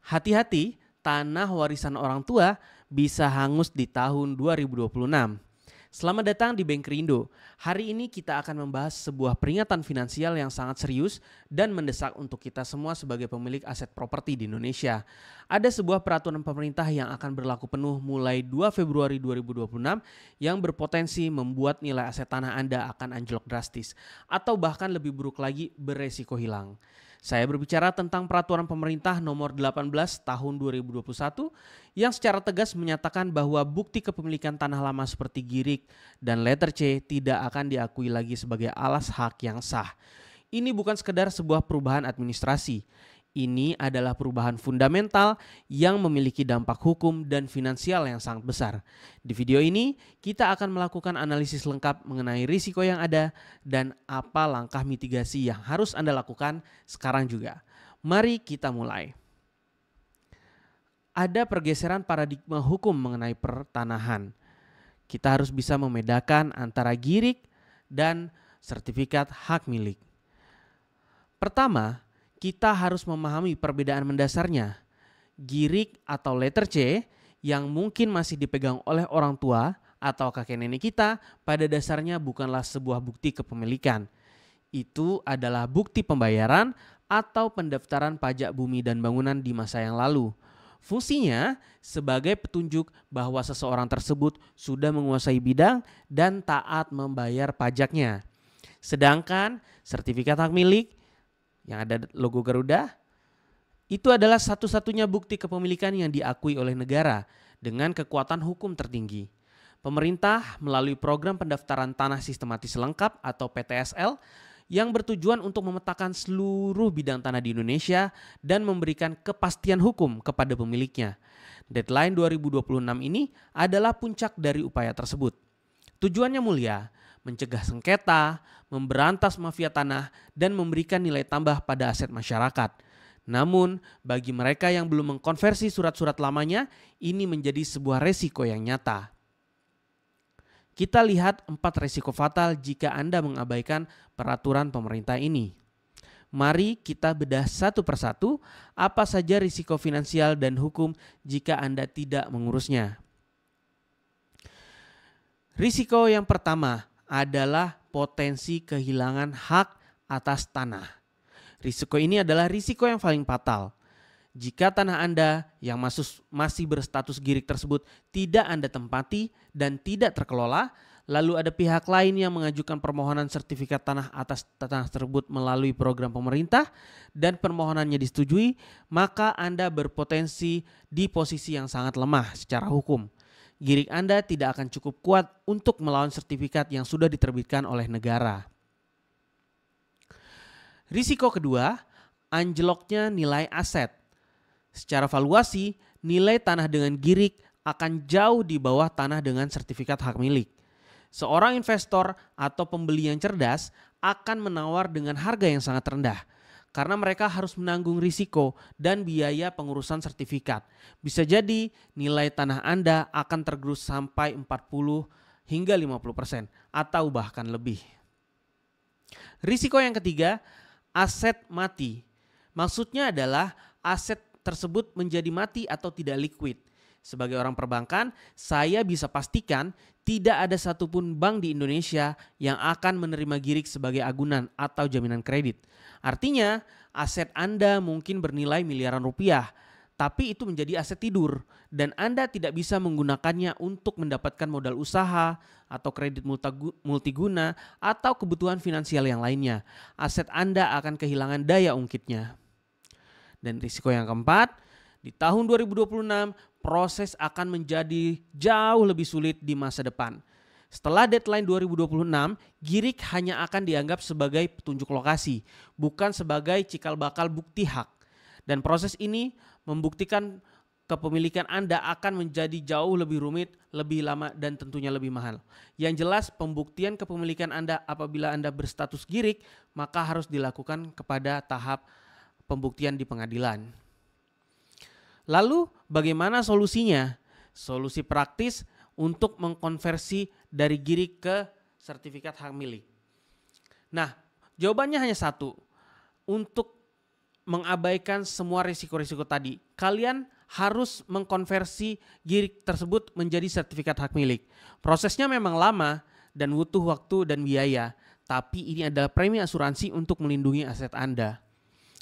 Hati-hati, tanah warisan orang tua bisa hangus di tahun 2026. Selamat datang di Bank Rindo. Hari ini kita akan membahas sebuah peringatan finansial yang sangat serius dan mendesak untuk kita semua sebagai pemilik aset properti di Indonesia. Ada sebuah peraturan pemerintah yang akan berlaku penuh mulai 2 Februari 2026 yang berpotensi membuat nilai aset tanah Anda akan anjlok drastis atau bahkan lebih buruk lagi beresiko hilang. Saya berbicara tentang peraturan pemerintah nomor 18 tahun 2021 yang secara tegas menyatakan bahwa bukti kepemilikan tanah lama seperti girik dan letter C tidak akan diakui lagi sebagai alas hak yang sah. Ini bukan sekedar sebuah perubahan administrasi. Ini adalah perubahan fundamental yang memiliki dampak hukum dan finansial yang sangat besar. Di video ini, kita akan melakukan analisis lengkap mengenai risiko yang ada dan apa langkah mitigasi yang harus Anda lakukan sekarang juga. Mari kita mulai. Ada pergeseran paradigma hukum mengenai pertanahan. Kita harus bisa membedakan antara girik dan sertifikat hak milik. Pertama, kita harus memahami perbedaan mendasarnya. Girik atau letter C yang mungkin masih dipegang oleh orang tua atau kakek nenek kita pada dasarnya bukanlah sebuah bukti kepemilikan. Itu adalah bukti pembayaran atau pendaftaran pajak bumi dan bangunan di masa yang lalu. Fungsinya sebagai petunjuk bahwa seseorang tersebut sudah menguasai bidang dan taat membayar pajaknya. Sedangkan sertifikat hak milik yang ada logo Garuda, itu adalah satu-satunya bukti kepemilikan yang diakui oleh negara dengan kekuatan hukum tertinggi. Pemerintah melalui program pendaftaran tanah sistematis lengkap atau PTSL yang bertujuan untuk memetakan seluruh bidang tanah di Indonesia dan memberikan kepastian hukum kepada pemiliknya. Deadline 2026 ini adalah puncak dari upaya tersebut. Tujuannya mulia, mencegah sengketa, memberantas mafia tanah, dan memberikan nilai tambah pada aset masyarakat. Namun, bagi mereka yang belum mengkonversi surat-surat lamanya, ini menjadi sebuah resiko yang nyata. Kita lihat 4 resiko fatal jika Anda mengabaikan peraturan pemerintah ini. Mari kita bedah satu persatu apa saja risiko finansial dan hukum jika Anda tidak mengurusnya. Risiko yang pertama adalah potensi kehilangan hak atas tanah. Risiko ini adalah risiko yang paling fatal. Jika tanah Anda yang masih berstatus girik tersebut tidak Anda tempati dan tidak terkelola, lalu ada pihak lain yang mengajukan permohonan sertifikat tanah atas tanah tersebut melalui program pemerintah dan permohonannya disetujui, maka Anda berpotensi di posisi yang sangat lemah secara hukum. Girik Anda tidak akan cukup kuat untuk melawan sertifikat yang sudah diterbitkan oleh negara. Risiko kedua, anjloknya nilai aset. Secara valuasi, nilai tanah dengan girik akan jauh di bawah tanah dengan sertifikat hak milik. Seorang investor atau pembeli yang cerdas akan menawar dengan harga yang sangat rendah karena mereka harus menanggung risiko dan biaya pengurusan sertifikat. Bisa jadi nilai tanah Anda akan tergerus sampai 40 hingga 50% atau bahkan lebih. Risiko yang ketiga, aset mati. Maksudnya adalah aset tersebut menjadi mati atau tidak liquid. Sebagai orang perbankan, saya bisa pastikan tidak ada satupun bank di Indonesia yang akan menerima girik sebagai agunan atau jaminan kredit. Artinya, aset Anda mungkin bernilai miliaran rupiah, tapi itu menjadi aset tidur dan Anda tidak bisa menggunakannya untuk mendapatkan modal usaha atau kredit multiguna atau kebutuhan finansial yang lainnya. Aset Anda akan kehilangan daya ungkitnya. Dan risiko yang keempat, di tahun 2026 proses akan menjadi jauh lebih sulit di masa depan. Setelah deadline 2026, girik hanya akan dianggap sebagai petunjuk lokasi, bukan sebagai cikal bakal bukti hak. Dan proses ini membuktikan kepemilikan Anda akan menjadi jauh lebih rumit, lebih lama, dan tentunya lebih mahal. Yang jelas pembuktian kepemilikan Anda apabila Anda berstatus girik, maka harus dilakukan kepada tahap pembuktian di pengadilan. Lalu bagaimana solusinya? Solusi praktis untuk mengkonversi dari girik ke sertifikat hak milik. Nah, jawabannya hanya satu. Untuk mengabaikan semua risiko-risiko tadi. Kalian harus mengkonversi girik tersebut menjadi sertifikat hak milik. Prosesnya memang lama dan butuh waktu dan biaya, tapi ini adalah premi asuransi untuk melindungi aset Anda.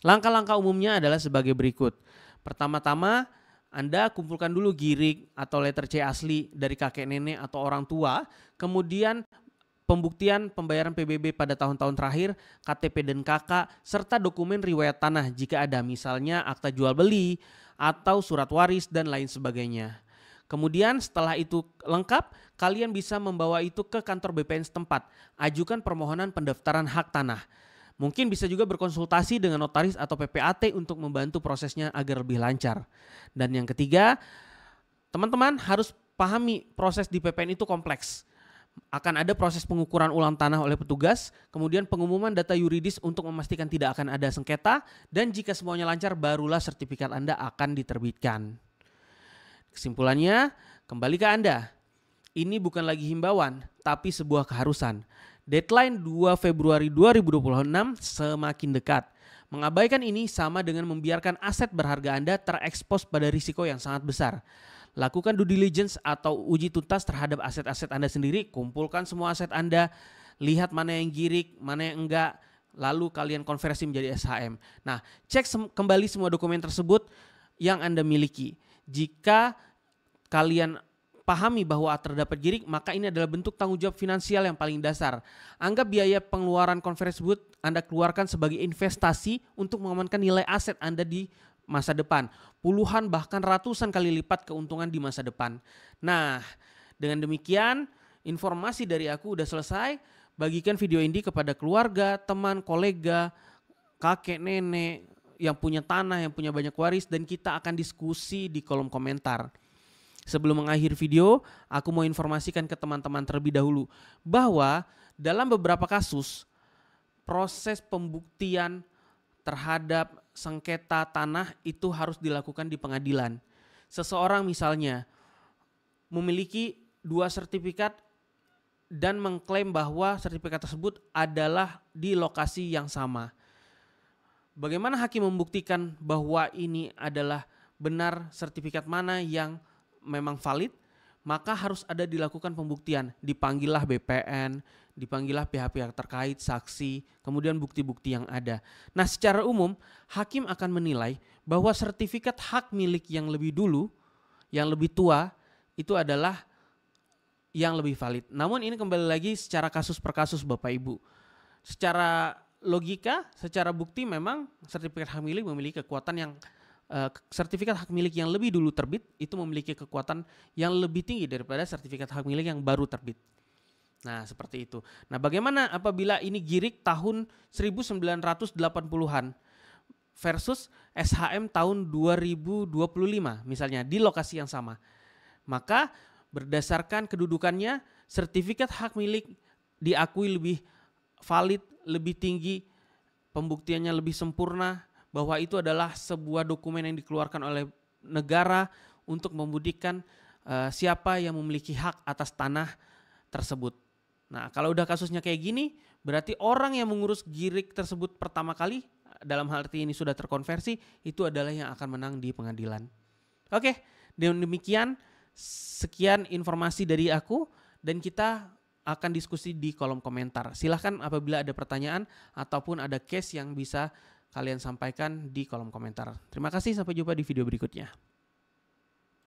Langkah-langkah umumnya adalah sebagai berikut. Pertama-tama, Anda kumpulkan dulu girik atau letter C asli dari kakek nenek atau orang tua, kemudian pembuktian pembayaran PBB pada tahun-tahun terakhir, KTP dan KK, serta dokumen riwayat tanah jika ada, misalnya akta jual beli atau surat waris dan lain sebagainya. Kemudian setelah itu lengkap, kalian bisa membawa itu ke kantor BPN setempat, ajukan permohonan pendaftaran hak tanah. Mungkin bisa juga berkonsultasi dengan notaris atau PPAT untuk membantu prosesnya agar lebih lancar. Dan yang ketiga, teman-teman harus pahami proses di PPN itu kompleks. Akan ada proses pengukuran ulang tanah oleh petugas, kemudian pengumuman data yuridis untuk memastikan tidak akan ada sengketa, dan jika semuanya lancar barulah sertifikat Anda akan diterbitkan. Kesimpulannya, kembali ke Anda. Ini bukan lagi himbauan, tapi sebuah keharusan. Deadline 2 Februari 2026 semakin dekat. Mengabaikan ini sama dengan membiarkan aset berharga Anda terekspos pada risiko yang sangat besar. Lakukan due diligence atau uji tuntas terhadap aset-aset Anda sendiri. Kumpulkan semua aset Anda, lihat mana yang girik, mana yang enggak, lalu kalian konversi menjadi SHM. Nah, cek kembali semua dokumen tersebut yang Anda miliki. Jika kalian pahami bahwa terdapat girik, maka ini adalah bentuk tanggung jawab finansial yang paling dasar. Anggap biaya pengeluaran konversi tersebut Anda keluarkan sebagai investasi untuk mengamankan nilai aset Anda di masa depan. Puluhan bahkan ratusan kali lipat keuntungan di masa depan. Nah, dengan demikian informasi dari aku udah selesai. Bagikan video ini kepada keluarga, teman, kolega, kakek, nenek yang punya tanah, yang punya banyak waris, dan kita akan diskusi di kolom komentar. Sebelum mengakhiri video, aku mau informasikan ke teman-teman terlebih dahulu bahwa dalam beberapa kasus proses pembuktian terhadap sengketa tanah itu harus dilakukan di pengadilan. Seseorang misalnya memiliki 2 sertifikat dan mengklaim bahwa sertifikat tersebut adalah di lokasi yang sama. Bagaimana hakim membuktikan bahwa ini adalah benar sertifikat mana yang memang valid? Maka harus ada dilakukan pembuktian. Dipanggillah BPN, dipanggillah pihak-pihak terkait, saksi, kemudian bukti-bukti yang ada. Nah, secara umum hakim akan menilai bahwa sertifikat hak milik yang lebih dulu, yang lebih tua, itu adalah yang lebih valid. Namun ini kembali lagi secara kasus per kasus Bapak Ibu. Secara logika, secara bukti memang sertifikat hak milik memiliki kekuatan yang sertifikat hak milik yang lebih dulu terbit itu memiliki kekuatan yang lebih tinggi daripada sertifikat hak milik yang baru terbit. Nah, seperti itu. Nah, bagaimana apabila ini girik tahun 1980-an versus SHM tahun 2025 misalnya di lokasi yang sama? Maka berdasarkan kedudukannya, sertifikat hak milik diakui lebih valid, lebih tinggi, pembuktiannya lebih sempurna, bahwa itu adalah sebuah dokumen yang dikeluarkan oleh negara untuk membuktikan siapa yang memiliki hak atas tanah tersebut. Nah, kalau udah kasusnya kayak gini, berarti orang yang mengurus girik tersebut pertama kali, dalam hal ini sudah terkonversi, itu adalah yang akan menang di pengadilan. Oke, dengan demikian sekian informasi dari aku dan kita akan diskusi di kolom komentar. Silahkan apabila ada pertanyaan ataupun ada case yang bisa kalian sampaikan di kolom komentar. Terima kasih, sampai jumpa di video berikutnya.